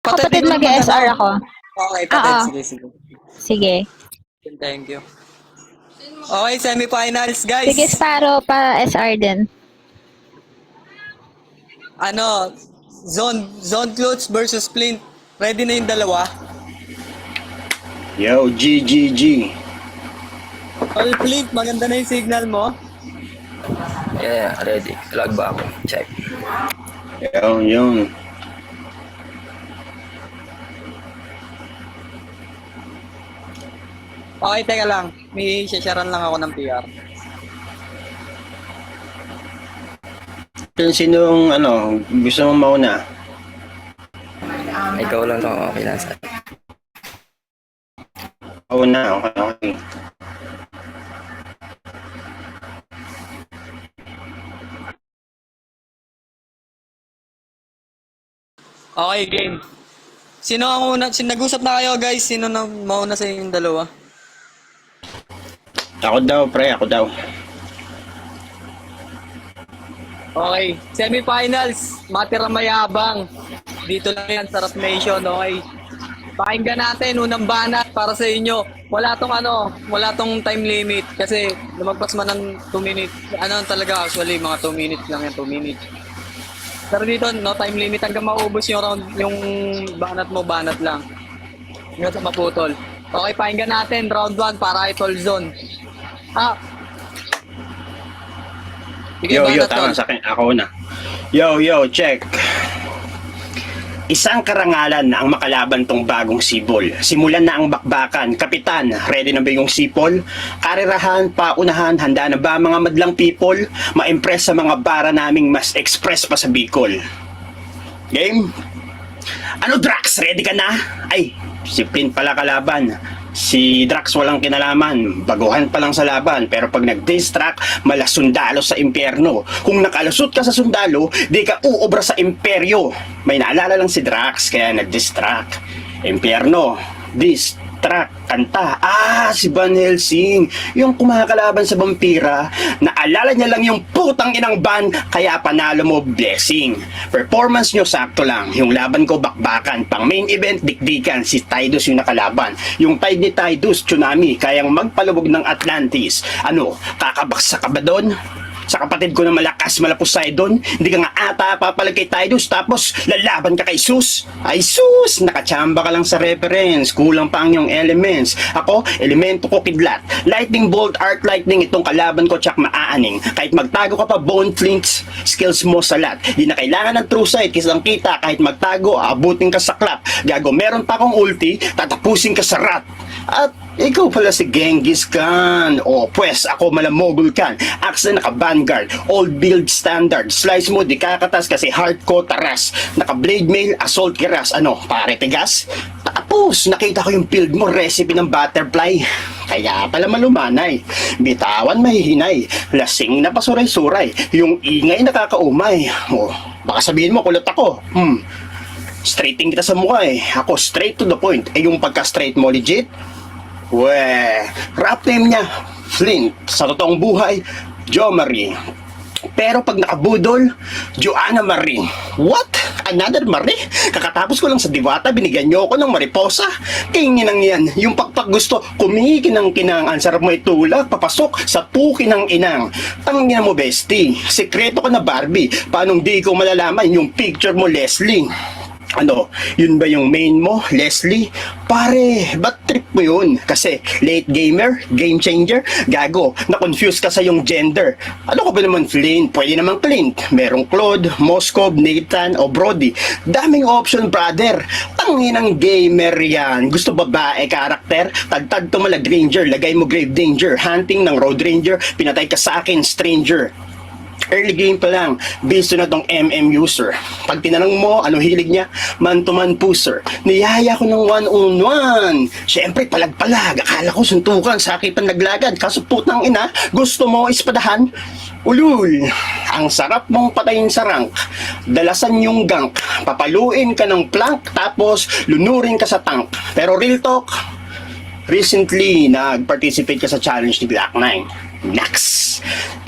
Kapatid mag-SR ako. Okay, patid. Oo. Sige, sige. Sige. Thank you. Okay, semifinals, guys. Sige, Sparrow pa SR din. Ano, Zone Clothes versus Flint. Ready na yung dalawa? Yo, G. All Flint, maganda na yung signal mo. Yeah, ready. Lag ba ako? Check. Yun. Okay, teka lang. May shasharan lang ako ng PR. Sinong, gusto mong mauna? Ikaw lang to. Okay lang sa'yo. Mauna, okay. Okay, game. Sino ang una? Nag-usap na kayo, guys. Sino na mauna sa inyong dalawa? Ako daw, pre, ako daw. Okay, semifinals. Matira mayabang. Dito lang yan, Sarap Nation, okay? Pakinggan natin, unang banat para sa inyo. Wala tong time limit kasi lumagpas man ng 2 minutes. Ano talaga, actually, mga 2 minutes lang yan, 2 minutes. Pero dito, no time limit hanggang maubos yung round, yung banat mo, banat lang. Hanggang sa maputol. Okay, pakinggan natin, round 1 para Idol Zone. Sige, Yo, banat, tama Tol. sa akin. Ako na. Yo, check. Isang karangalan na ang makalaban tong bagong sibol. Simulan na ang bakbakan. Kapitan, ready na ba yung sipol? Karirahan, paunahan, handa na ba mga madlang people? Ma-impress sa mga bara naming mas express pa sa Bicol. Game? Ano Drax, ready ka na? Ay, si Flint pala kalaban. Si Drax walang kinalaman, baguhan pa lang sa laban, pero pag nag-distract, mala sundalo sa impyerno. Kung nakalusot ka sa sundalo, di ka uobra sa imperyo. May naalala lang si Drax, kaya nag-distract. Impyerno, distract, kanta. Si Van Helsing, yung kumakalaban sa vampira, naalala niya lang yung putang inang ban, kaya panalo mo blessing. Performance nyo sakto lang, yung laban ko bakbakan, pang main event dikdikan, si Tidus yung nakalaban. Yung tide ni Tidus, tsunami, kayang magpalubog ng Atlantis. Ano, kakabaksa ka ba doon? Sa kapatid ko na malakas Poseidon, hindi ka nga ata papalag kay Tidus, tapos lalaban ka kay Zeus. Ay sus, nakachamba ka lang sa reference, kulang pa ang iyong elements. Ako, elemento ko kidlat, lightning bolt, arc lightning, itong kalaban ko tsak maaaning. Kahit magtago ka pa bone flints, skills mo salat. Di na kailangan ng true sight, kisang kita, kahit magtago, abutin ka sa clap. Gago, meron pa akong ulti, tatapusin ka sa rat. At ikaw pala si Genghis Khan. Pwes ako malamogul kan. Axe na naka-vanguard, old build standard. Slice mo di kakatas kasi hard ko taras. Naka-blade mail, assault kiras. Ano, pare tigas? Tapos, nakita ko yung build mo, recipe ng butterfly. Kaya pala malumanay. Bitawan mahihinay. Lasing na pasuray-suray. Yung ingay nakakaumay. Baka sabihin mo kulot ako. Straighting kita sa mukha eh. Ako straight to the point. Yung pagka-straight mo legit? Rap name niya, Flint. Sa totoong buhay, Jo Marie. Pero pag nakabudol, Joanna Marie. What? Another Marie? Kakatapos ko lang sa Diwata, binigyan niyo ako ng mariposa. Kinginang yan, yung pagpag gusto, kumikinang-kinang, ang sarap mo itulak, papasok sa tuki ng inang. Tangina mo, bestie. Sekreto ko na Barbie. Paanong di ko malalaman yung picture mo, Leslie? Ano, yun ba yung main mo, Leslie? Pare, ba't trip mo yun? Kasi late gamer, game changer, gago, na-confuse ka sa yung gender. Ano ka ba naman, Flint? Pwede naman Clint. Merong Claude, Moskov, Nathan, o Brody. Daming option, brother. Tanginang gamer yan. Gusto babae karakter? Tagtag to malag ranger, lagay mo grave danger. Hunting ng road ranger, pinatay ka sa akin, stranger. Early game pa lang, based na tong MM user. Pag tinanong mo, ano hilig niya? Man-to-man pusher. Niyaya ko ng one-on-one. Siyempre, palag-palag. Akala ko suntukan, sakitan naglagad. Kaso putang ina, gusto mo ispadahan? Ulul, ang sarap mong patayin sa rank. Dalasan yung gank. Papaluin ka ng plank, tapos lunurin ka sa tank. Pero real talk, recently, nag-participate ka sa challenge ni Black 9. Nax!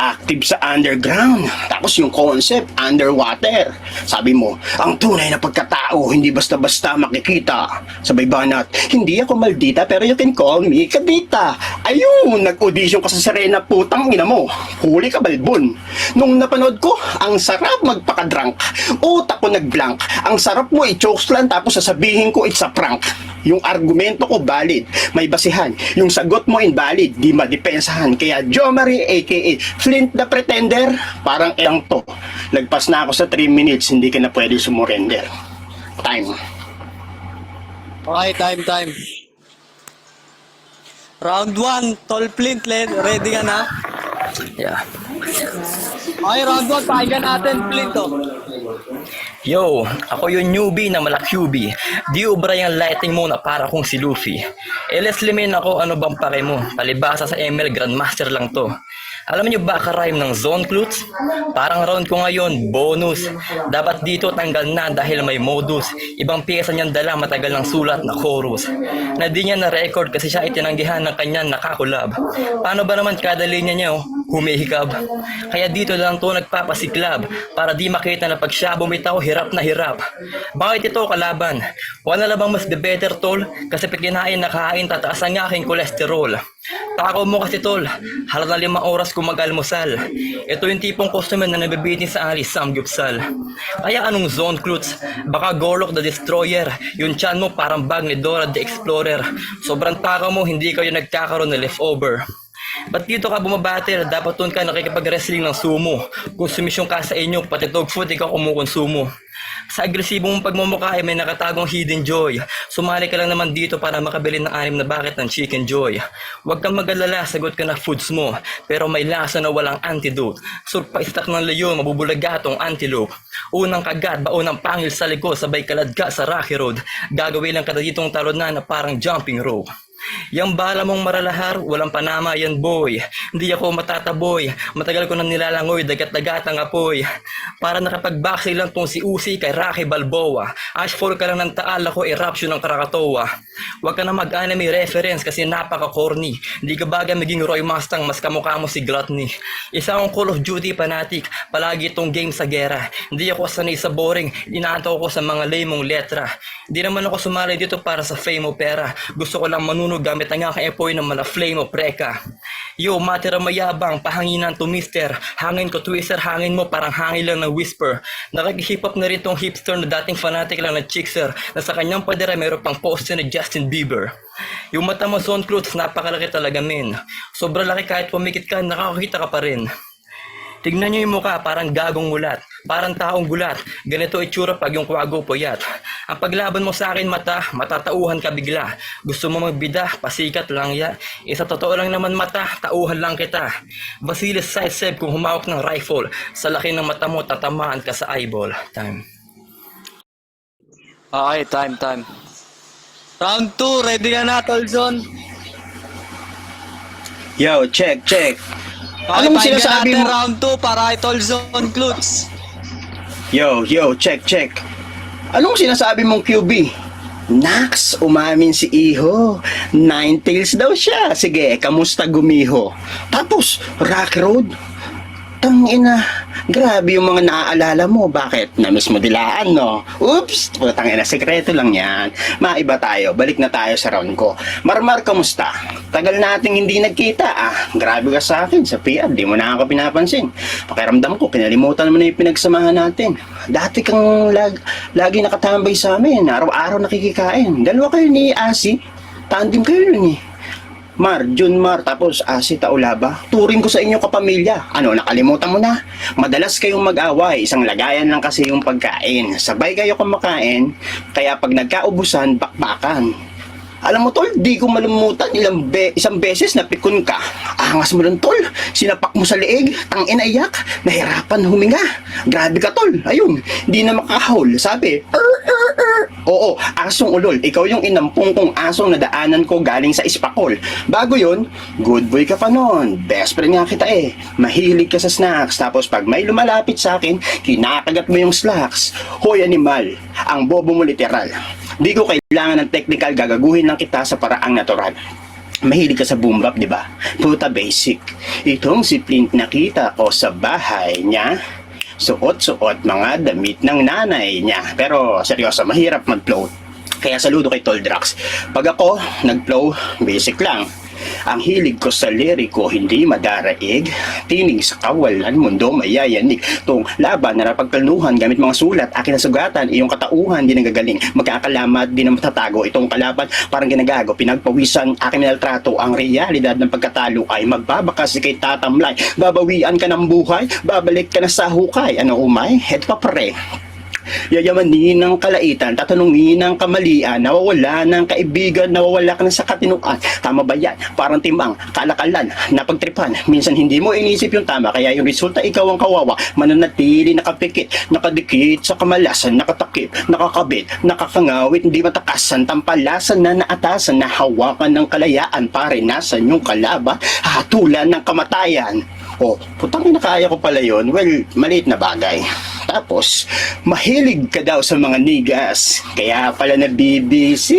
Active sa underground. Tapos yung concept, underwater. Sabi mo, ang tunay na pagkatao, hindi basta-basta makikita. Sabay banat, hindi ako maldita pero you can call me Kadita. Ayun, nag-audition ka sa Serena, putang ina mo. Huli ka balbon. Nung napanood ko, ang sarap magpakadrunk. Utak ko nag-blank. Ang sarap mo i-chokes lang tapos sasabihin ko it's a prank. Yung argumento ko valid, may basihan. Yung sagot mo invalid, di madepensahan. Kaya Jo Marie aka Flint the Pretender, parang elang to. Lagpas na ako sa 3 minutes, hindi ka na pwede sumurrender. Time. Okay, time. Round 1, Tol Flint, ready ka na? Yeah. Okay, round 1, pakinggan natin, Flint, oh. Yo, ako yung newbie na mala QB. Di ubra yung lighting mo na para kong si Luffy. Leslie Min ako, ano bang pake mo? Palibasa sa ML Grandmaster lang to. Alam niyo ba ka-rhyme ng Zone Clues? Parang round ko ngayon, bonus. Dapat dito tanggal na dahil may modus. Ibang pyesa niyang dala, matagal ng sulat na chorus. Na di niya na-record kasi siya itinanggihan ng kanyang nakakulab. Paano ba naman kada linya niya, oh? Humihikab. Kaya dito lang to nagpapasiklab para di makita na pag siya bumitaw, hirap na hirap. Bakit ito kalaban? Wala na bang mas better tol? Kasi pag kinain nakain, tataas ang aking kolesterol. Tako mo kasi tol, halos na 5 oras kung mag-almusal. Ito yung tipong customer na nabibitin sa alis samgyupsal. Kaya anong Zone Clues? Baka Gorlok the Destroyer. Yung chan mo parang bag ni Dora the Explorer. Sobrang tako mo, hindi kayo nagkakaroon na leftover. Ba't dito ka bumabattle? Dapat doon ka nakikipag-wrestling ng sumo. Kung sumisyon ka sa inyo, pati dog food ikaw kumukonsumo. Sa agresibong pagmumukha ay may nakatagong hidden joy. Sumali ka lang naman dito para makabili ng 6 na bucket ng Chicken Joy. Huwag kang mag-alala, sagot ka na foods mo. Pero may lasa na walang antidote. Surpa-istak ng leyon, mabubulagatong antelope. Unang kagat, baunang pangil sa likod, sabay kaladka sa Rocky Road. Gagawin lang kada ditong talunan na parang jumping rope. Yang bala mong maralahar, walang panama yan boy. Hindi ako matataboy, matagal ko nang nilalangoy, dagat-dagat ang apoy. Para nakapag-boxing lang tong si Uzi kay Rocky Balboa. Ashfall ka lang ng taal, ako eruption ng Krakatoa. Huwag ka na mag-anime reference kasi napaka-corny. Hindi ka bagay maging Roy Mustang, mas kamukha mo si Gluttony. Isa akong Call of Duty fanatic, palagi itong game sa gera. Hindi ako sanay sa boring, inaanto ko sa mga lamong letra. Hindi naman ako sumali dito para sa fame o pera. Gusto ko lang manunog gamit ang aking epoy ng mala flame o preka. Yo, matira mayabang, pahanginan to mister. Hangin ko twister, hangin mo parang hangin lang ng whisper. Nakikihip hop na rin tong hipster na dating fanatic lang ng chickser. Na sa kanyang padera mayroon pang poster ni Justin Bieber. Yung mata mo Zone Clues, napakalaki talaga men. Sobrang laki kahit pumikit ka, nakakakita ka pa rin. Tignan nyo yung mukha, parang gagong mulat. Parang taong gulat. Ganito itsura pag yung kwago puyat. Ang paglaban mo sa akin mata, matatauhan ka bigla. Gusto mo magbida, pasikat lang ya. Sa totoo lang naman mata, tauhan lang kita. Basilis sidestep kung humawak ng rifle. Sa laki ng mata mo, tatamaan ka sa eyeball. Time. Okay, time. Round 2, ready ka na, Tolzon? Yo, check. Okay, Anong pakinggan sinasabi natin mo? round 2 para kay Tolzon Clues. Yo, check. Anong sinasabi mong QB? Nax, umamin si Iho. 9 tails daw siya. Sige, kamusta gumiho? Tapos, Rock Road? Tangina, grabe yung mga naaalala mo. Bakit? Namiss mo dilaan, no? Oops, tangina, sekreto lang yan. Maiba tayo, balik na tayo sa round ko. Marmar, kamusta? Tagal nating hindi nagkita, ah. Grabe ka sa akin, sa PR, di mo na ako pinapansin. Pakiramdam ko, kinalimutan mo na yung pinagsamahan natin. Dati kang lagi nakatambay sa amin, araw-araw nakikikain. Dalawa kayo ni Asi, tandem kayo nun eh. Junmar, tapos Asi Taulaba. Turing ko sa inyo kapamilya. Ano, nakalimutan mo na? Madalas kayong mag-away, isang lagayan lang kasi yung pagkain. Sabay kayo kumakain, kaya pag nagkaubusan, bakbakan. Alam mo tol, di ko malumutan isang beses na pikon ka. Angas mo lang tol, sinapak mo sa leeg, ang inaiyak, nahirapan huminga. Grabe ka tol, ayun, di na makahol. Sabi, Oo, asong ulol, ikaw yung inampung kong asong nadaanan ko galing sa Ispakol. Bago yun, good boy ka pa nun. Best friend nga kita eh. Mahilig ka sa snacks, tapos pag may lumalapit sa akin, kinakagat mo yung slacks. Hoy animal, ang bobo mo literal. Di ko kailangan ng technical, gagaguhin lang kita sa paraang natural. Mahilig ka sa boom bap, di ba? Puta basic. Itong si Flint nakita ko sa bahay niya. Suot-suot mga damit ng nanay niya. Pero seryoso, mahirap mag-flow. Kaya saludo kay Tol Drax. Pag ako nag-flow, basic lang. Ang hilig ko sa liriko, hindi madaraig. Tinig sa kawalan, mundo mayayanig. Tung laban na napagplanuhan gamit mga sulat. Akin na sugatan, iyong katauhan, di nagagaling. Magkakalamat, di na matatago. Itong kalaban, parang ginagago. Pinagpawisan, aking minaltrato. Ang realidad ng pagkatalo ay magbabakas kay tatamlay. Babawian ka ng buhay, babalik ka na sa hukay. Ano umay? Eto pa pare. Yayamanin ng kalaitan, tatanungin ng kamalian, nawawala ng kaibigan, nawawala ka na sa katinuan. Tama ba yan? Parang timang, kalakalan, napagtripan. Minsan hindi mo inisip yung tama, kaya yung resulta ikaw ang kawawa. Mananatili, nakapikit, nakadikit sa kamalasan, nakatakip, nakakabit, nakakangawit, hindi matakasan, tampalasan na naatasan, nahawakan ng kalayaan, pare, nasan yung kalaban, hatulan ng kamatayan. Oh, putang ina, kaya ko pala yun. Well, maliit na bagay. Tapos, mahilig ka daw sa mga nigas. Kaya pala na BBC.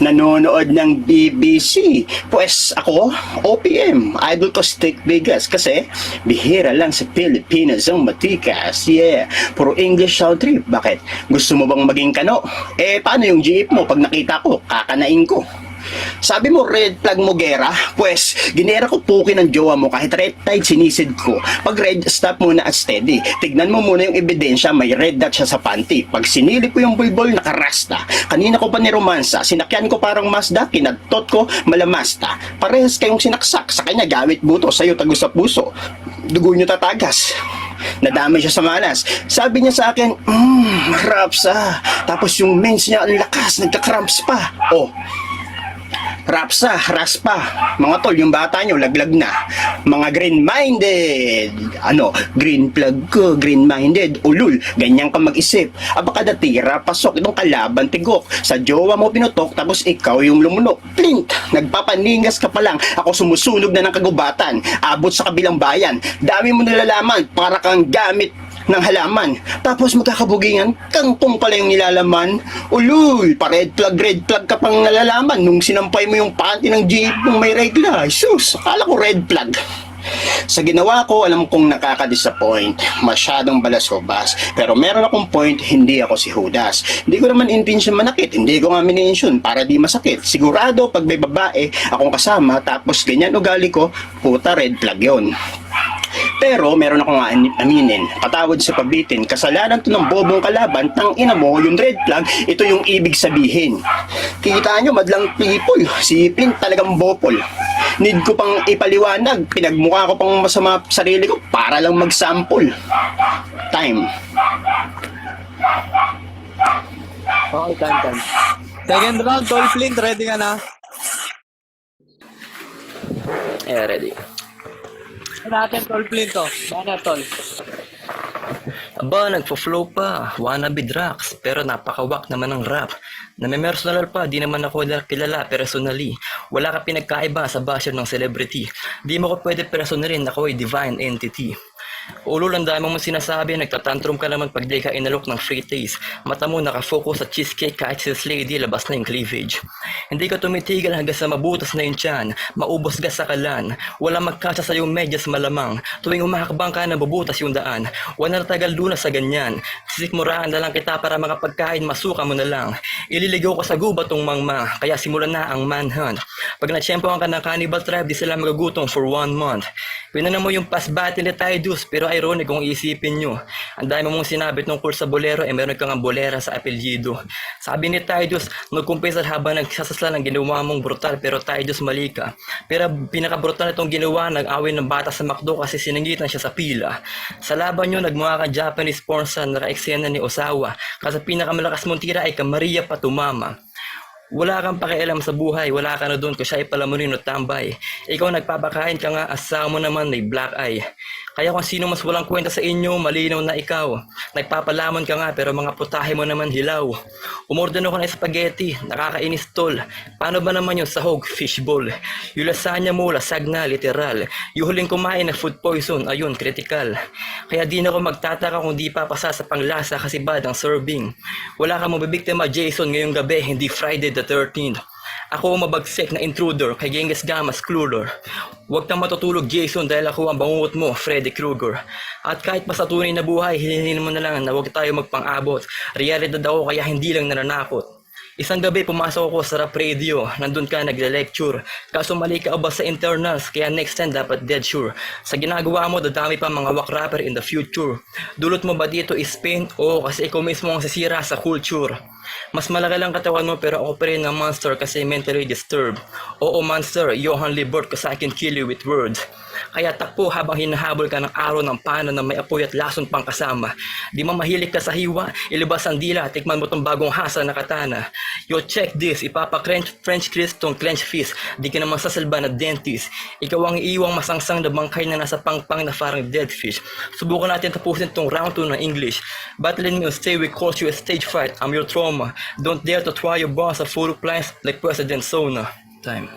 Nanonood ng BBC. Pues ako, OPM. Idol ko Stick Bigas. Kasi, bihira lang sa Pilipinas ang matikas. Yeah. Puro English sound trip. Bakit? Gusto mo bang maging kano? Eh, paano yung jeep mo? Pag nakita ko, kakanain ko. Sabi mo red flag mo gera, pues ginera ko puki ng jowa mo kahit red tide sinisid ko. Pag red, stop muna at steady. Tignan mo muna yung ebidensya, may red dot siya sa panty. Pag sinilip ko yung bulbol, nakarasta. Kanina ko pa ni romansa, sinakyan ko parang Mazda, kinatot ko malamasta. Parehas kayong sinaksak, sa kanya gamit buto, sa'yo tagos sa puso. Dugo nyo tatagas. Nadamay siya sa malas. Sabi niya sa akin, rapsa. Tapos yung mens niya ang lakas, nagka-cramps pa. Oh, rapsa, raspa. Mga tol, yung bata nyo, laglag na. Mga green-minded. Ano, green plug ko, green-minded. Ulul, ganyan ka mag-isip. Aba kada tira, pasok, itong kalaban, tigok. Sa jowa mo pinutok, tapos ikaw yung lumunok. Plink, nagpapaningas ka pa lang. Ako sumusunog na ng kagubatan. Abot sa kabilang bayan. Dami mo nalalaman, para kang gamit ng halaman. Tapos magkakabugingan, kangkong pala yung nilalaman. Uloy, pa red flag ka pang nalalaman nung sinampay mo yung panty ng jeep mong may regla. Sus, akala ko red flag. Sa ginawa ko, alam kong nakaka-disappoint. Masyadong balas-hubas. Pero meron akong point, hindi ako si Judas. Hindi ko naman intention manakit. Hindi ko nga minensyon para di masakit. Sigurado, pag may babae, akong kasama, tapos ganyan ugali ko, puta red flag yon. Pero meron akong aminin, patawad sa pabitin, kasalanan to ng bobong kalaban, tang ina mo, yung red flag, ito yung ibig sabihin. Kita nyo, madlang people, si Flint talagang bopol. Need ko pang ipaliwanag, pinagmukha ko pang masama sarili ko para lang mag-sample. Time. Okay, time. Second round, Tol Flint, ready ka na? Ready. Natin, Tol Flint, to. Bana, Tol. Aba, nagpo-flow pa. Wannabe Drax. Pero napakawak naman ng rap. Name-personal pa, di naman ako kilala personally. Wala ka pinagkaiba sa basher ng celebrity. Di mo ko pwede personalin, ako ay divine entity. Ulol, ang dami mong sinasabi, nagtatantrum ka naman pag di ka inalok ng free taste. Mata mo nakafocus sa cheesecake kahit si lady, labas na yung cleavage. Hindi ka tumitigil hanggang sa mabutas na yung tiyan, maubos ka sa kalan. Wala magkasa sa iyong medyas malamang. Tuwing umakabang ka, nabubutas yung daan. Wala tagal lunas sa ganyan. Sisikmuraan na lang kita para makapagkain, masuka mo na lang. Ililigaw ko sa gubat tong mangma, kaya simulan na ang manhunt. Pag natsyempohan ka ng cannibal tribe, di sila magagutong for 1 month. Pinana mo yung past battle ni Tidus, pero ironic kung isipin nyo. Ang dami mong sinabi tungkol sa bolero, meron kang ang bolera sa apelyido. Sabi ni Tidus, nagkumpisa habang nagsasasla ng ginawa mong brutal, pero Tidus mali ka. Pero pinaka-brutal itong ginawa, nag-away ng bata sa McDo kasi sinangitan siya sa pila. Sa laban nyo, nagmukha kang Japanese porn star na ka-eksena ni Osawa, kasi pinakamalakas mong tira ay ka Maria Patumama. Wala kang pakialam sa buhay, wala ka na doon kung siya ay palamunin o tambay. Ikaw nagpapakain ka nga, asawa mo naman may black eye. Kaya kung sino mas walang kwenta sa inyo, malinaw na ikaw. Nagpapalamon ka nga pero mga putahe mo naman hilaw. Umorder ko na spaghetti, nakakainis tol. Paano ba naman yung sahog, fishball? Yung lasagna mo, lasag na, literal. Yung huling kumain na food poison, ayun, critical. Kaya di na ako magtataka kung di papasa sa panglasa kasi bad ang serving. Wala kang mabibiktima Jason ngayong gabi, hindi Friday the 13th. Ako ang mabagsik na intruder kay Genghis Gamas Cluler. Huwag kang matutulog Jason dahil ako ang bangungot mo, Freddy Krueger. At kahit pa sa tunay na buhay, hilingin mo na lang na huwag tayo magpang-abot. Realidad ako kaya hindi lang nananakot. Isang gabi pumasok ako sa rap radio, nandun ka nagle-lecture. Kaso mali ka ba sa internals, kaya next time dapat dead sure. Sa ginagawa mo, dadami pa mga whack rapper in the future. Dulot mo ba dito is pain? Oo, kasi ikaw mismo ang sisira sa culture. Mas malaki lang katawan mo pero ako pa rin ang monster kasi mentally disturbed. Oo monster, Johan Libert kasi I can kill you with words. Kaya takpo habang hinahabol ka ng araw ng pano na may apoy at lason pang kasama. Di man mahilig ka sa hiwa, ilabas ang dila, tikman mo tong bagong hasa na katana. Yo check this, French kiss tong clench fist. Di ka naman sasalba na dentist. Ikaw ang iiwang masangsang na bangkay na nasa pangpang na parang dead fish. Subukan natin tapusin tong round 2 ng English. Battling me on stage will cause you a stage fright. I'm your trauma. Don't dare to try your boss at full appliance like President Sona. Time.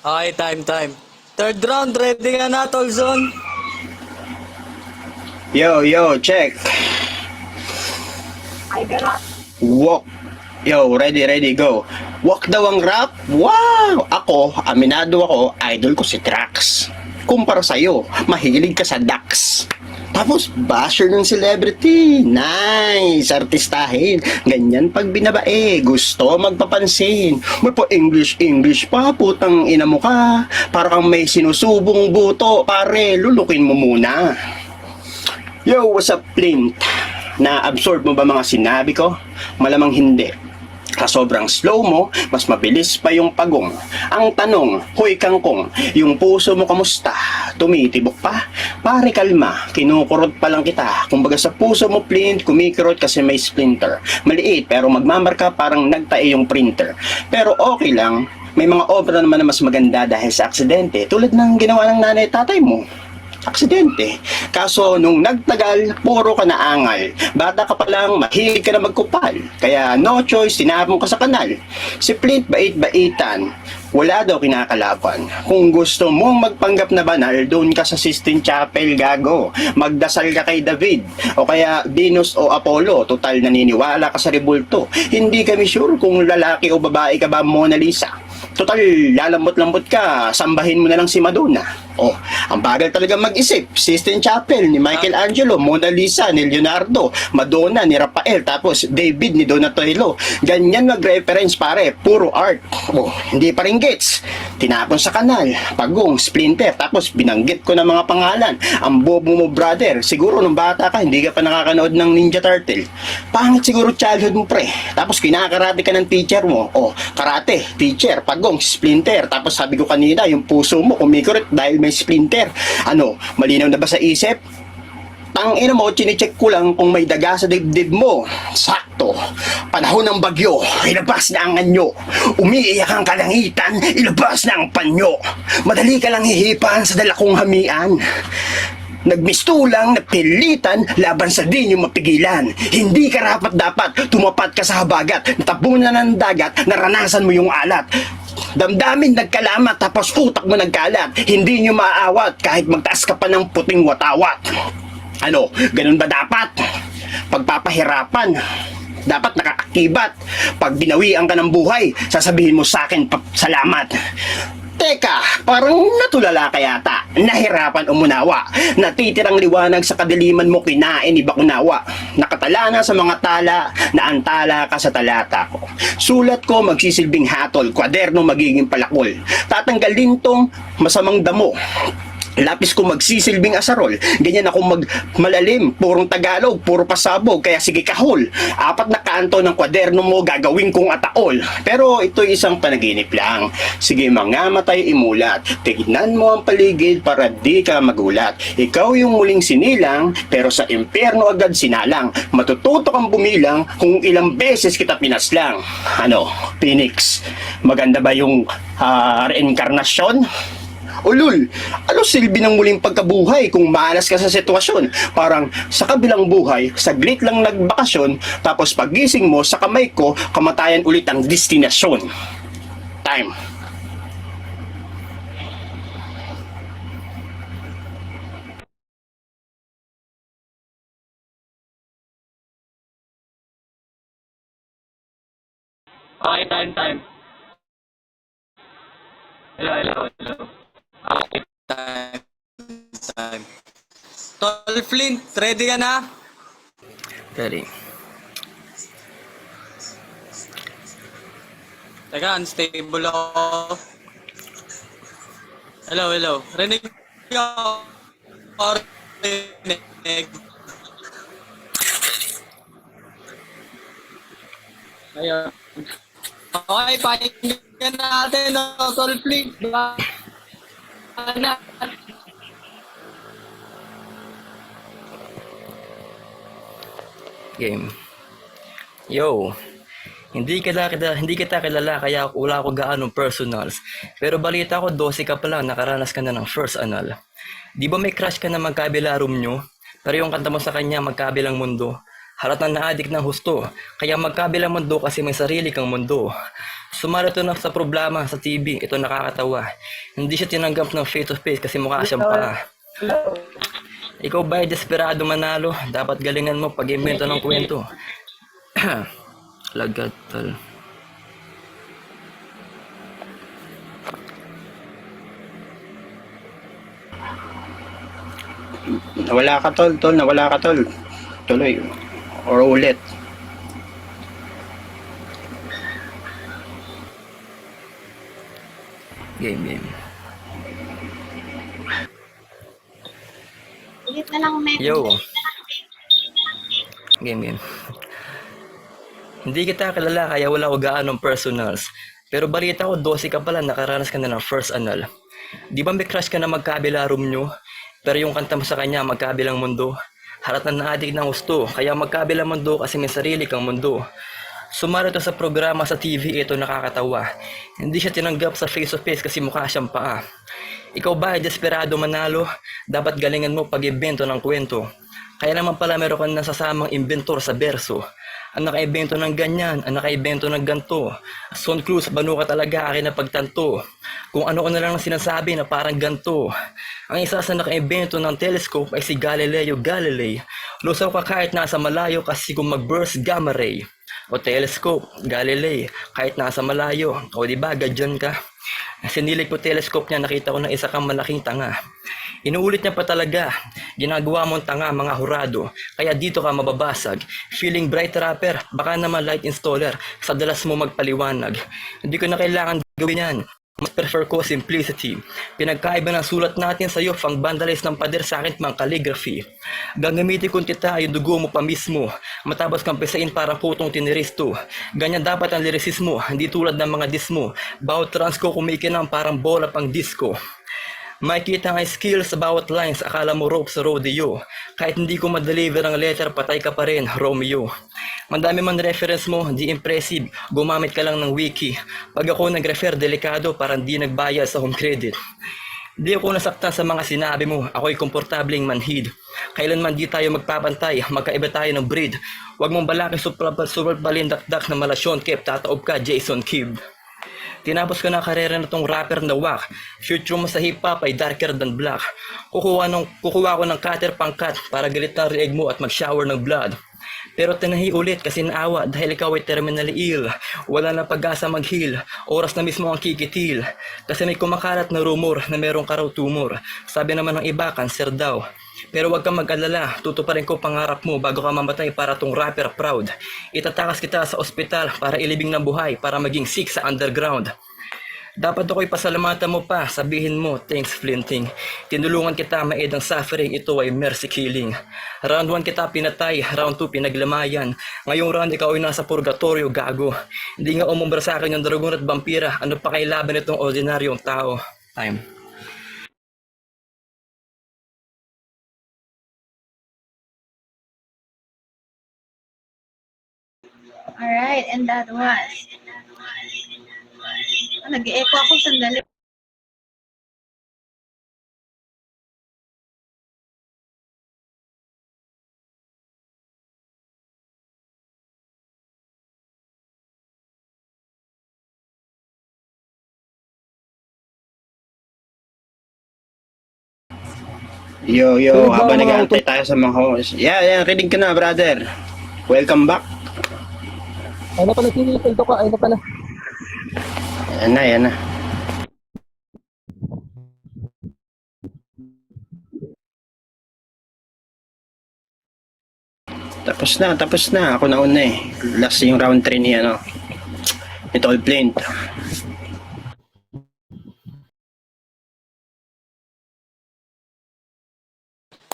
Okay, time. Third round, ready ka na, Tolzon? Yo, check. Walk. Yo, ready, go. Walk daw ang rap? Wow! Ako, aminado ako, idol ko si Trax. Kumpara sa'yo, mahilig ka sa Dax. Tapos, basher ng celebrity. Nice! Artistahin. Ganyan pag binabae. Gusto magpapansin. May pa English pa. Putang ina mo ka. Para kang may sinusubong buto. Pare, lulukin mo muna. Yo, what's up, Flint? Na-absorb mo ba mga sinabi ko? Malamang hindi. Sa sobrang slow mo, mas mabilis pa yung pagong. Ang tanong, hoy kangkong, yung puso mo kamusta? Tumitibok pa? Pare kalma, kinukurot pa lang kita. Kumbaga sa puso mo Flint, kumikirot kasi may splinter. Maliit pero magmamarka parang nagtae yung printer. Pero okay lang, may mga obra naman na mas maganda dahil sa aksidente. Tulad ng ginawa ng nanay tatay mo. Aksidente. Kaso nung nagtagal, puro ka na angal. Bata ka pa lang, mahilig ka na magkupal. Kaya no choice, sinabong ka sa kanal. Si Flint bait-baitan, wala daw kinakalaban. Kung gusto mong magpanggap na banal, doon ka sa Sistine Chapel gago. Magdasal ka kay David, o kaya Venus o Apollo. Total naniniwala ka sa rebulto. Hindi kami sure kung lalaki o babae ka ba Mona Lisa. Total, lalambot-lambot ka, sambahin mo na lang si Madonna. Oh, ang bagal talaga mag-isip. Sistine Chapel ni Michelangelo, Mona Lisa ni Leonardo, Madonna ni Rafael, tapos David ni Donatello. Ganyan mag-reference pare, puro art. Oh, hindi pa rin gets. Tinapon sa kanal, pagong, splinter, tapos binanggit ko ng mga pangalan. Ang bobo mo brother, siguro nung bata ka, hindi ka pa nakakanood ng Ninja Turtle. Pangit siguro childhood mo pre. Tapos kinakarate ka ng teacher mo. Oh, karate, teacher, pagong, splinter. Tapos sabi ko kanina, yung puso mo kumikurit dahil may splinter. Ano, malinaw na ba sa isip? Tangina mo, chinecheck ko lang kung may daga sa dibdib mo. Sakto. Panahon ng bagyo, ilabas na ang anyo. Umiiyak ang kalangitan, ilabas na ang panyo. Madali ka lang hihipan sa dalakong hamian. Nagmistulang, napilitan, laban sa di nyo mapigilan. Hindi ka rapat-dapat, tumapat ka sa habagat, natabunan ng dagat, naranasan mo yung alat. Damdamin nagkalamat, tapos utak mo nagkalat. Hindi nyo maaawat, kahit magtaas ka pa ng puting watawat. Ano, ganun ba dapat? Pagpapahirapan, dapat nakaakibat. Pag binawian ka ng buhay, sasabihin mo sa akin, salamat. Teka, parang natulala ka yata. Nahirapan umunawa. Natitirang liwanag sa kadiliman mo, kinain iba kunawa. Nakatala na sa mga tala, naantala ka sa talata ko. Sulat ko magsisilbing hatol, kwaderno magiging palakol. Tatanggalin tong masamang damo. Lapis ko magsisilbing asarol. Ganyan ako malalim, purong Tagalog, puro pasabog, kaya sige kahol. 4 na kanto ng kwaderno mo gagawin kong ataol. Pero ito'y isang panaginip lang. Sige mga matay imulat. Tignan mo ang paligid para di ka magulat. Ikaw yung muling sinilang, pero sa impyerno agad sinalang. Matututo kang bumilang kung ilang beses kita pinaslang. Ano, Phoenix, maganda ba yung reinkarnasyon? Ulul, ano silbi ng muling pagkabuhay kung malas ka sa sitwasyon? Parang sa kabilang buhay, saglit lang nagbakasyon, tapos pagising mo sa kamay ko, kamatayan ulit ang destinasyon. Time. Okay, time. Hello. Okay, time. Tol Flint, ready ka na? Ready. Teka, unstable ako. Hello. Rinig ako. Rinig. Ayun. Okay, pakinggan natin, no, Tol Flint. Na. Game. Yo, hindi kita kilala kaya wala ko gaano personals. Pero balita ko 12 ka pa lang nakaranas ka na ng first anal. Di ba may crush ka na magkabila room nyo? Pero yung kanta mo sa kanya magkabilang mundo. Halatang na-addict ng husto. Kaya magkabilang mundo kasi may sarili kang mundo. Sumara to na sa problema sa TV. Ito nakakatawa. Hindi siya tinanggap ng face to face kasi mukha siyang pa. Ikaw ba ay desperado manalo? Dapat galingan mo pag-invento ng kwento. Lagat tal. Nawala ka tol, nawala ka tol. Tuloy. Or ulit. Game. Ulit na lang, men. Yo. Game. Hindi kita kilala kaya wala ko gaanong personals. Pero balita ko 12 ka pala nakaranas ka na ng first anal. Di ba may crush ka na magkabila room nyo? Pero yung kanta mo sa kanya magkabilang mundo. Haratan na adik ng gusto kaya magkabilang mundo kasi may sarili kang mundo. Sumara to sa programa sa TV, ito nakakatawa. Hindi siya tinanggap sa face to face kasi mukha siyang paa. Ikaw ba ay desperado manalo? Dapat galingan mo pag-ibento ng kwento. Kaya naman pala meron kang nasasamang inventor sa berso. Ang naka-ibento ng ganyan, ang naka-ibento ng ganto. Son Cruz, banu ka talaga akin na pagtanto. Kung ano na lang sinasabi na parang ganto. Ang isa sa naka-ibento ng telescope ay si Galileo Galilei. Lusaw ka kahit nasa malayo kasi kung mag-burst gamma ray. O telescope, Galilei, kahit nasa malayo. O diba, gadyan ka. Sinilig ko telescope niya, nakita ko ng isa kang malaking tanga. Inuulit niya pa talaga, ginagawa mong tanga mga hurado, kaya dito ka mababasag. Feeling bright rapper, baka naman light installer, sa dalas mo magpaliwanag. Hindi ko na kailangan gawin yan. Mas prefer ko simplicity. Pinagkaiba ng sulat natin sa iyo, pang vandalize ng pader sa akin pang calligraphy. Gagamitin kong tita yung dugo mo pa mismo. Matapos kang pesain para putong tiniristo. Ganyan dapat ang lyricismo, hindi tulad ng mga dismo. Bawat trans ko kumikinang parang bola pang disco. Makikita ang skills sa bawat lines, akala mo rope sa rodeo. Kahit hindi ko ma-deliver ang letter, patay ka pa rin, Romeo. Mandami man reference mo, di impressive, gumamit ka lang ng wiki. Pag ako nag-refer, delikado, parang di nagbayad sa home credit. Di ako nasaktan sa mga sinabi mo, ako'y komportabling manhid. Kailanman di tayo magpapantay, magkaiba tayo ng breed. Huwag mong balaki super balindakdak na malasyon, kep tataob ka, Jason Kidd. Tinapos ko na karera na tong rapper na wak. Future mo sa hip-hop ay darker than black. Kukuha ko ng cutter pangkat para galit ng rieg mo at mag-shower ng blood. Pero tinahi ulit kasi naawa dahil ikaw ay terminally ill. Wala na pag-asa mag-heal, oras na mismo ang kikitil. Kasi may kumakalat na rumor na merong ka raw tumor. Sabi naman ng iba, cancer daw. Pero wag kang mag-alala, tutuparin ko pangarap mo bago ka mamatay para tong rapper proud. Itatakas kita sa ospital para ilibing ng buhay para maging sick sa underground. Dapat ako'y pasalamatan mo pa, sabihin mo, thanks Flinting. Tinulungan kita maid ang suffering, ito ay mercy killing. Round 1 kita pinatay, round 2 pinaglamayan. Ngayong round ikaw ay nasa purgatorio, gago. Hindi nga umumbra sa akin yung dragon at vampira, ano pa kay laban itong ordinaryong tao? Time. Alright, and that was... Nag-echo ako sandali. Yo, Pero ba habang mga nag-aantay tayo sa mga host. Yeah, rinig ka na, brother. Welcome back. Ayun na pala si Tildo ka, ayun na pala. Yan na, yan na. Tapos na. Ako na una eh. Last yung round 3 ni ano. Ni Tall Plane.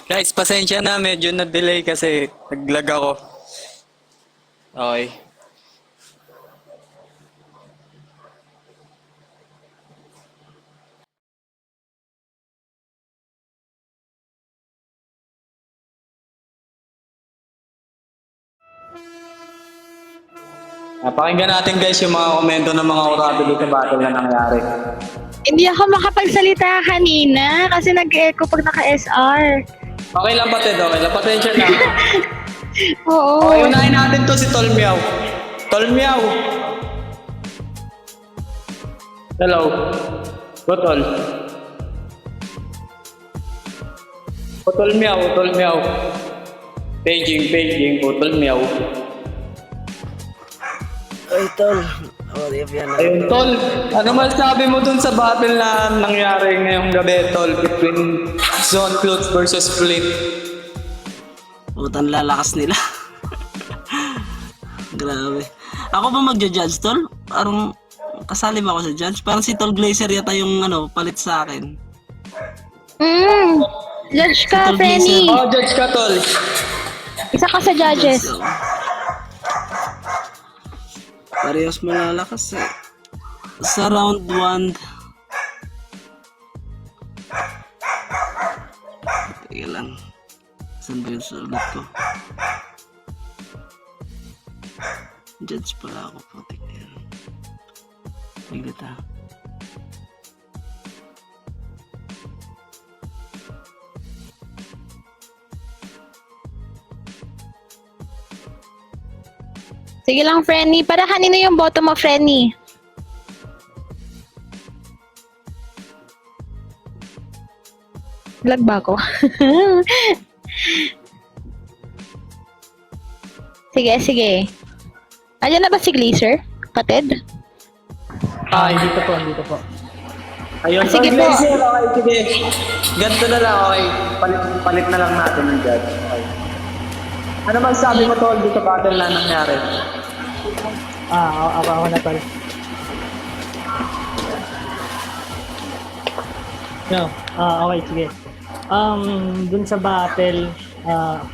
Guys, pasensya na, medyo na-delay kasi nag-lag ako. Okay. Pakinggan natin guys yung mga komento ng mga orado dito sa battle na nangyari. Hindi ako makapagsalita kanina kasi nag-echo pag naka-SR. Okay lang patid, okay lang. Pasensya na. Oo. Okay, unahin natin to si Tol Meow. Tol Meow. Hello. Go Tol. Tol Meow, Tol Meow. Paging, Tol Meow. Ay, tol. Oh, di yan. Ayun, Tol. Ano masasabi mo dun sa battle na nangyari ngayong gabi, Tol, between Zone Clothes versus Flip? Utang lalakas nila. Grabe. Ako ba magja-judge, tol? Parang kasali ba ako sa judge? Parang si Tol Glazer yata yung palit sa akin. Judge ka, Tol Frenny. Oh, judge ka, Tol. Isa ka sa judges. So, parehas malalakas eh. Sa round 1. Teka lang. Saan ba yung sulat ko? Judge pala ako. Putik yan. Bigat ha. Sige lang, Frenny. Para kanino yung boto mo, Frenny? Lag ba ako? Sige. Ayan na ba si Glazer? Kated? Dito po. Ayun, Sige Tol po. Glazer, okay, sige. Ganito na lang, okay. Palit na lang natin ng judge. Okay. Ano masasabi mo, Tol, dito battle na nangyari? Ako na pala. No, okay, sige. Dun sa battle,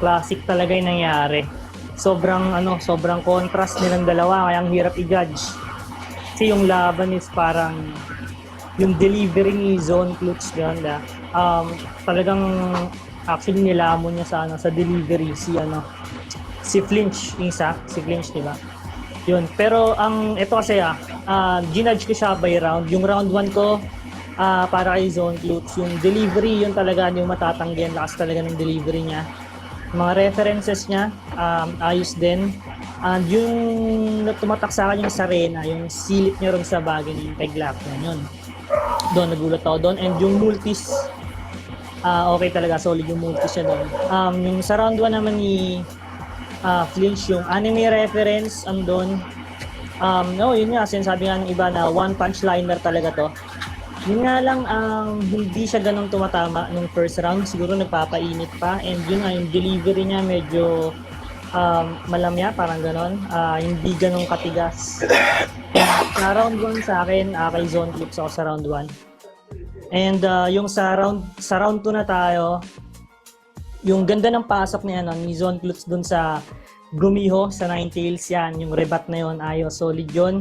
classic talaga yung nangyari. Sobrang contrast nilang dalawa, kaya ang hirap i-judge. Kasi yung laban is parang yung delivery ni Zone Clutch ganda. Talagang actually nilamon niya sa delivery si Flinch, si Flinch, di ba? Yun. Pero ito kasi ginudge ko siya by round. Yung round 1 ko para kay Zone Clutch, yung delivery yun talaga yung matatanggihan, lakas talaga ng delivery niya. Mga references niya ayos din. And yung tumatak sa akin yung Sarena, yung silip niya ron sa bagay ng peg lock niya yun. Doon nagulat ako doon. And yung multis okay talaga, solid yung multis siya doon. Yung sa round 1 naman ni Flinch, yung anime reference andun. Yun nga, sinasabi nga ng iba na one punch liner talaga to. Yun nga lang, hindi siya ganun tumatama nung first round, siguro nagpapainit pa, and yun nga, yung delivery niya medyo malamya, parang ganon, hindi ganun katigas. Sa round 1 sa akin, kay Zone Clips ako sa round 1. And yung sa round 2 na tayo, yung ganda ng pasok ni Zone Clutch dun sa Gumiho sa Ninetales, yan, yung rebat na yun, ayos, solid yun.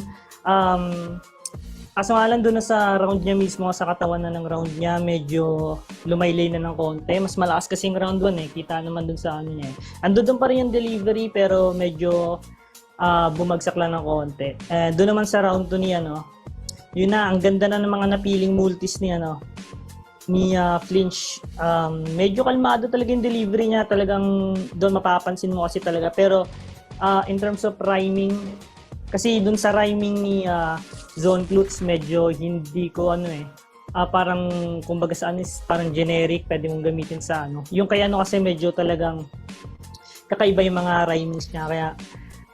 Kaso nga lang dun na sa round niya mismo, sa katawan na ng round niya, medyo lumaylay na ng konti. Mas malakas kasing round 1 eh, kita naman dun sa niya eh. Andun pa rin yung delivery, pero medyo bumagsak lang ng konti. Doon naman sa round 2 niya, yun na, ang ganda na ng mga napiling multis niya, ni Flinch. Medyo kalmado talaga yung delivery niya, talagang doon mapapansin mo kasi talaga. Pero in terms of rhyming, kasi doon sa rhyming ni Zone Clutch, medyo hindi ko parang kumbaga sa is parang generic, pwede mong gamitin sa Yung kaya kasi medyo talagang kakaiba yung mga rhymings niya, kaya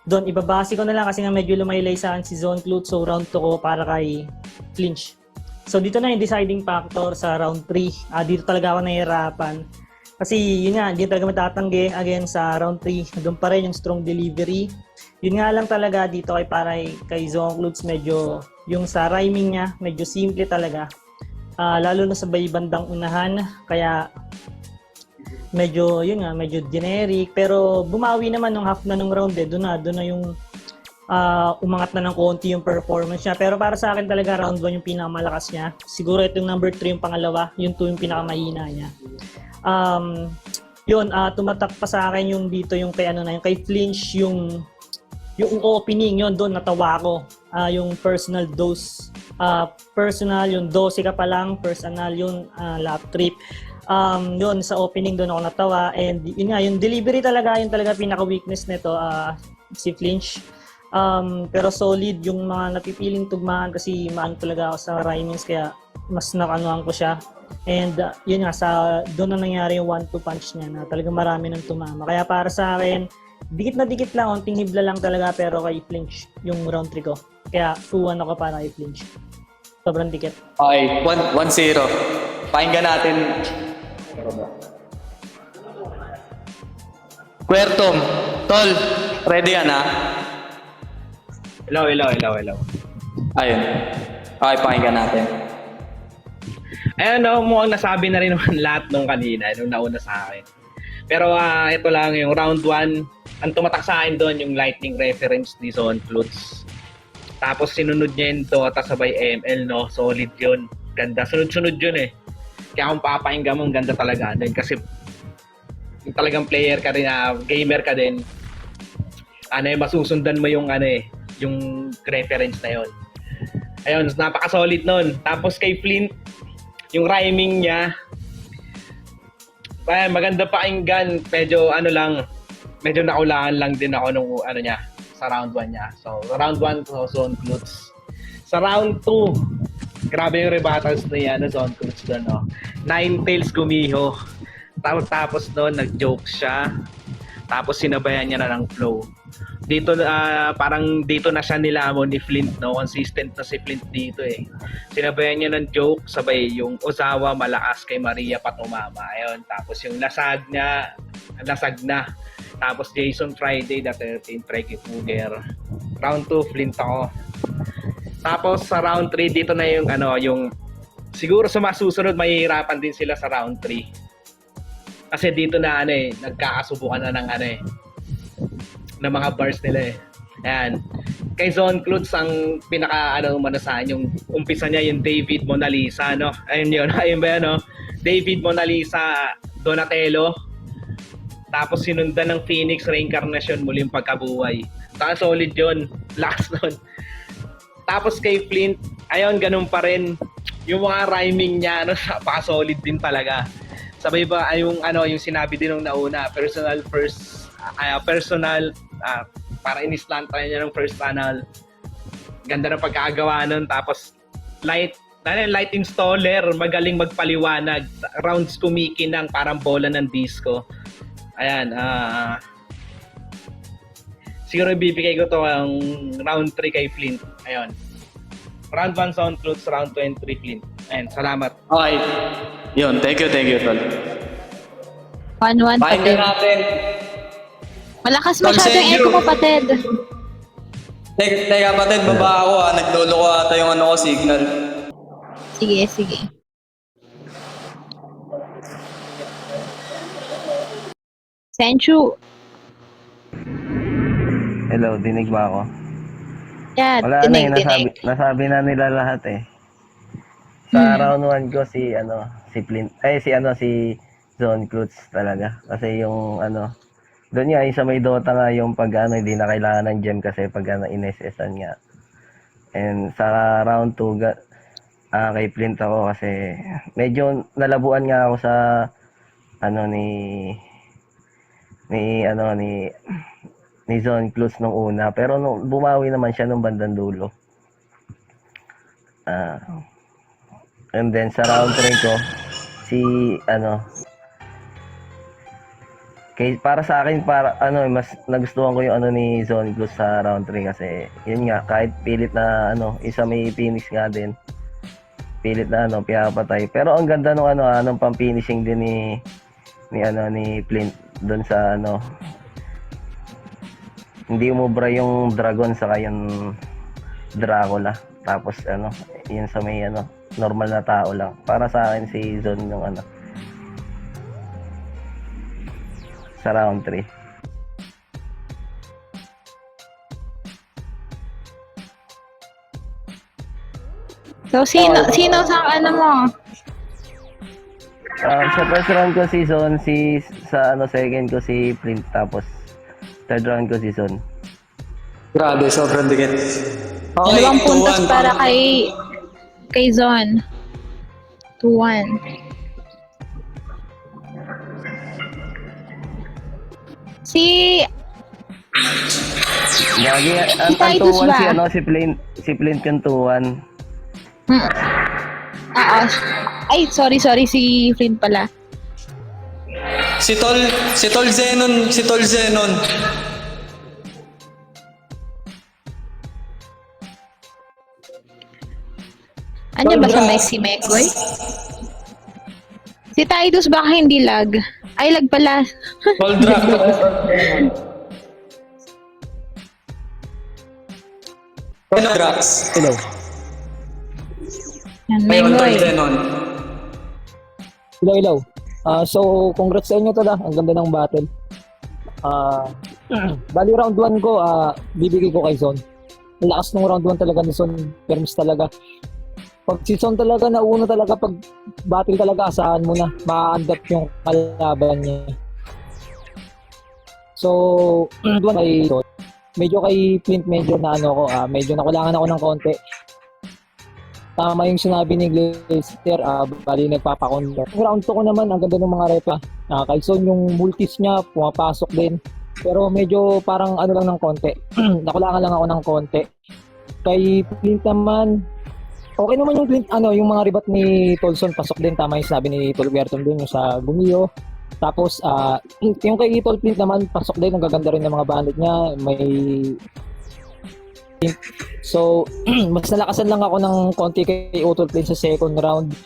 Doon, ibabase ko na lang kasi nga medyo lumaylay sa akin si Zone Clute. So, round 2 ko para kay Flinch. So, dito na yung deciding factor sa round 3. Dito talaga ako nahihirapan. Kasi, yun nga, hindi talaga matatanggi. Again, sa round 3, doon pa rin yung strong delivery. Yun nga lang talaga dito kay Zone Clute, medyo, yung sa rhyming niya, medyo simple talaga. Lalo na sa bandang unahan. Kaya, medyo generic, pero bumawi naman nung half na nung round doon na yung umangat na ng konti yung performance niya. Pero para sa akin talaga round 1 yung pinakamalakas niya. Siguro ito yung number 3 yung pangalawa, yung 2 yung pinakamahina niya. Tumatak pa sa akin yung dito yung yung kay Flinch, yung opening yun doon natawa ko. Yung personal dose, personal yung 12 ka pa lang, personal yung lap trip. Yun sa opening doon ako natawa, and yun nga yung delivery talaga yung talaga pinaka weakness nito, si Flinch. Pero solid yung mga napipiling tugmaan kasi maano talaga ako sa rhymings, kaya mas nakanuhan ko siya. And yun nga, doon na nangyari yung 1-2 punch niya na talagang marami nang tumama. Kaya para sa akin, dikit na dikit lang, onting hibla lang talaga, pero kay Flinch yung round 3 ko. Kaya 2-1 ako para kay Flinch. Sobrang dikit. Okay, 1-0. Pakinggan natin. Puertong, Tol, ready ka na? Hello. Ayun. Okay, pakinggan natin. Ayun, mukhang nasabi na rin naman lahat nung kanina, nung nauna sa akin. Pero ito lang, yung round 1, ang tumatak sa akin doon, yung lightning reference ni Zone Clute. Tapos sinunod niya yung Dota sabay ML, no? Solid yun. Ganda. Sunod-sunod yun eh. Kaya kung papakinggan mo, ganda talaga din. Kasi yung talagang player ka rin, gamer ka din, masusundan mo yung yung reference na yun. Ayun, napaka-solid nun. Tapos kay Flint, yung rhyming niya, maganda pakinggan. Medyo medyo naulaan lang din ako nung niya, sa round 1 niya. So, round 1, Zone Clute. Sa round 2, grabe yung rebattles na Zone Clute doon, no? Ninetales gumiho. Tapos noon, nag-joke siya. Tapos sinabayan niya na ng flow. Dito, parang dito na siya nilamon ni Flint, no? Consistent na si Flint dito eh. Sinabayan niya ng joke, sabay yung Ozawa malakas kay Maria pa tumama. Ayun, tapos yung lasag na. Tapos Jason Friday, the 13th, Reggie Fugger. Round 2, Flint ako. Tapos sa round 3, dito na yung yung siguro sa masusunod mahihirapan din sila sa round 3. Kasi dito na nagkakasubukan na ng ng mga bars nila eh. Ayan. Kay Zone Clute ang pinaka manasahan yung umpisa niya yung David Mona Lisa, no? Ayun ba yun, no? David Mona Lisa Donatello. Tapos sinundan ng Phoenix Reincarnation, muling pagkabuhay. Saka solid yun. Last nun. Tapos kay Flint, ayun, ganun pa rin. Yung mga rhyming niya, napaka-solid din talaga. Sabay ba, yung sinabi din nung nauna, personal first, para inislanta niya ng first panel. Ganda ng pagkagawa nun. Tapos, light installer, magaling magpaliwanag. Rounds kumikinang, parang bola ng disco. Ayan, siguro ibibigay ko to ang round 3 kay Flint. Ayun. Round 1 Zone Clute, round 2 and 3 Flint. Ayun, salamat. Okay. Yun, thank you, Tol. 1-1, Pakinggan Pated. natin. Malakas Tol, masyado yung thank echo you. mo, Pated. Teka, Pated, baba ako naglolo ko ata yung ko, signal. Sige. Senchu. Hello, dinig ba ako? Yeah, Wala dinig. nasabi na nila lahat eh. Sa round 1 ko si Flint, si Zone Clute talaga. Kasi yung doon nga, yung sa may Dota nga yung pag hindi na kailangan ng gem kasi pag in-SS-an nga. And sa round 2, kay Flint ako kasi medyo nalabuan nga ako sa ni Zone Clute nung una, pero nung bumawi naman siya nung bandang dulo. And then sa round 3 ko si Para sa akin, para ano, mas nagustuhan ko yung ano ni Zone Cruz sa round 3 kasi yun nga, kahit pilit na ano, isa may finish nga din. Pilit na ano, pinapatay. Pero ang ganda nung ano, anong pang-finishing din ni Flint doon sa ano. Hindi umubra yung Dragon saka yung Dracula. Tapos ano, yun sa may ano, normal na tao lang. Para sa akin si Zone yung ano, sa round 3. So, sino sa ano mo? Sa first round ko si Zone, sa ano second ko si Flint, tapos third round ko si Zone. Grabe, sobrang dikit. Okay, 2 puntos 2-1. para kay Zon. 2-1. Si Gagi, ang Titus 2-1 ba? si Flint yung 2-1. Ay, sorry, si Flint pala. Si Tol Zenon. Ano ba sa may si Mekoy? Si Titus baka hindi lag. Ay, lag pala. Tol Drac. Drax. Hello. Yan, Ayun, Tol Mekoy. Zenon. Hello. So, congrats sa inyo tala. Ang ganda ng battle. Bali round 1 ko, bibigay ko kay Zone. Ang lakas ng round 1 talaga ni Zone. Permis talaga. Pag si Zone talaga, nauna talaga, pag battle talaga, asahan mo na. Ma-adapt yung kalaban niya. So, round 1 kay Zone. Medyo kay Flint, medyo na ano ko, medyo nakulangan ako ng konti. Tama yung sinabi ni Glacier, bali nagpapakondor. Round 2 ko naman, ang ganda ng mga repa. Kay Zone, yung multis niya, pumapasok din. Pero medyo parang ano lang ng konti. Nakulangan lang ako ng konti. Kay Flint naman, okay naman yung Flint, yung mga ribat ni Tolson, pasok din. Tama yung sabi ni Tolberton din, yung sa Gumio. Tapos, yung kay Tol Flint naman, pasok din. Ang gaganda rin ng mga bandit niya. May so, mas nalakasan lang ako ng konti kay Utol Flint sa second round.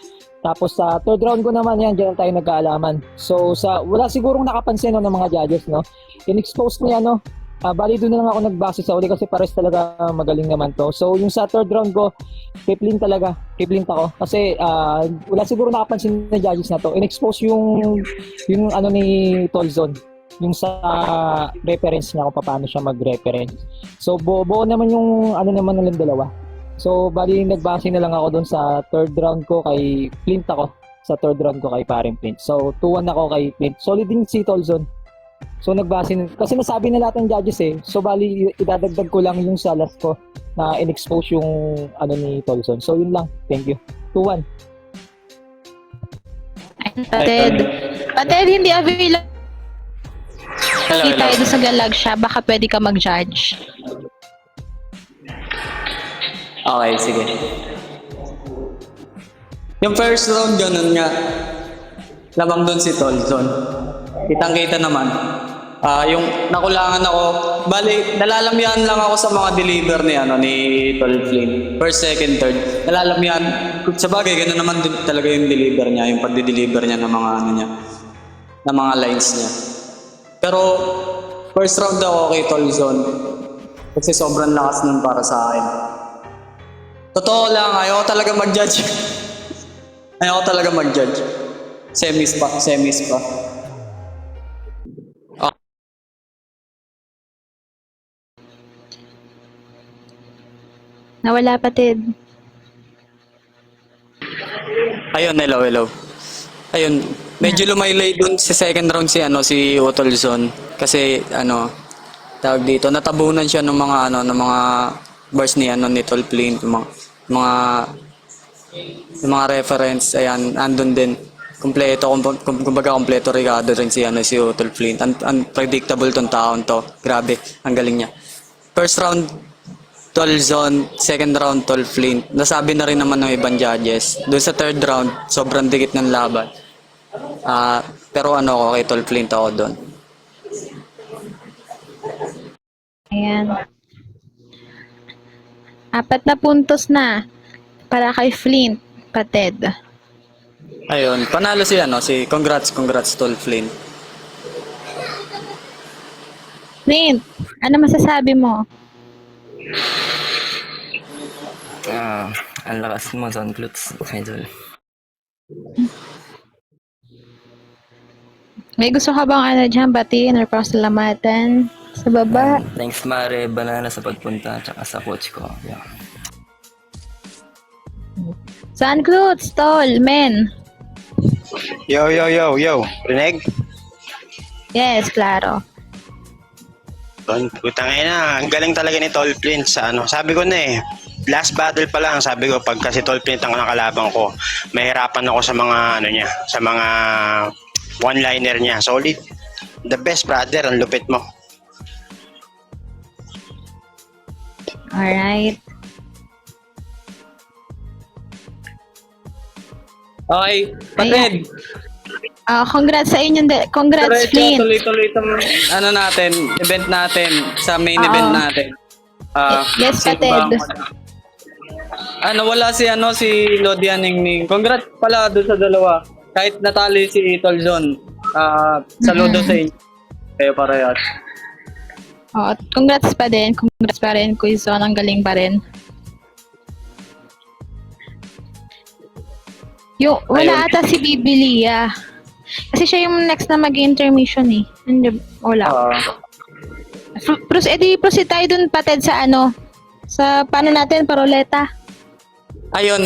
Tapos sa third round ko naman yan, dyan tayo nagkaalaman. So, wala sigurong nakapansin ng mga judges, no? In-expose niya, bali doon na lang ako nagbase sa uli kasi pares talaga magaling naman to. So, yung sa third round ko, kay Flint ako. Kasi wala siguro nakapansin ng judges na to. In-expose yung ano ni Tolzon. Yung sa reference niya kung paano siya mag-reference. So, buo naman yung ano naman ng dalawa. So, bali nagbase na lang ako doon sa third round ko kay Flint ako. Sa third round ko kay paring Flint. So, 2-1 ako kay Flint. Solid din si Tolzon. So, nagbase kasi nasabi na lahat ng judges eh. So, bali idadagdag ko lang yung sa last ko na in-expose yung ano ni Tolzon. So, yun lang. Thank you. 2-1. Pated, hindi available. Kita tayo sa galag siya, baka pwede ka mag-judge. Okay, sige. Yung first round, ganun nga. Lamang doon si Tolzon. Kitang-kita naman. Yung nakulangan ako, bali, nalalamyan lang ako sa mga deliver ni Tol Flint. First, second, third. Nalalamyan. Sa bagay, ganun naman din talaga yung deliver niya, yung pagdi-deliver niya ng mga ng mga lines niya. Pero, first round ako kay Tolzon. Kasi sobrang lakas nun para sa akin. Totoo lang, ayaw talaga mag-judge. Ayaw talaga mag-judge. Semis pa. Nawala Pated. Ayun, hello. Ayun, medyo lumaylay dun sa second round si Utolzon kasi tawag dito, natabunan siya ng mga bars ni Tol Flint, yung mga reference, ayan, andun din. Kumbaga kompleto regado rin si Utol Flint. Unpredictable tong taon to. Grabe, ang galing niya. First round Tolzon, second round Tol Flint. Nasabi na rin naman ng ibang judges. Doon sa third round, sobrang dikit ng laban. Pero ako kay Tol Flint ako doon. yan. 4 na puntos na para kay Flint, Pated. Ayun, panalo si congrats Tol Flynn. Flint, ano masasabi mo? Ang lakas mo, Zone Clutch, idol. May gusto ka bang dyan, batiin or pasalamatan sa baba? Thanks, Mare Banana, sa pagpunta, tsaka sa coach ko. Yeah. Saan Klutz, Tol, men? Yo. Rinig? Yes, klaro. Putang ina, ang galing talaga ni Tol Flint sa Sabi ko na last battle pa lang, sabi ko pag kasi Tol Flint ang nakalaban ko, mahirapan ako sa mga niya, sa mga one-liner niya. Solid. The best, brother, ang lupit mo. Alright. Okay, Pated. Congrats sa inyo. Congrats, Flint. Tuloy-tuloy itong event natin, sa main event natin. Yes, safe Pated. ba? Wala si Lodian Ningning. Congrats pala doon sa dalawa. Kahit natali si Tolzon. Saludo sa inyo. Kayo parehas. Congrats pa din. Congrats pa rin, Quizon. Ang galing pa rin. Wala ata si Bibilia. Kasi siya yung next na mag-intermission eh. Wala. Proceed tayo dun, Pated, sa sa paano natin, paroleta. Ayun,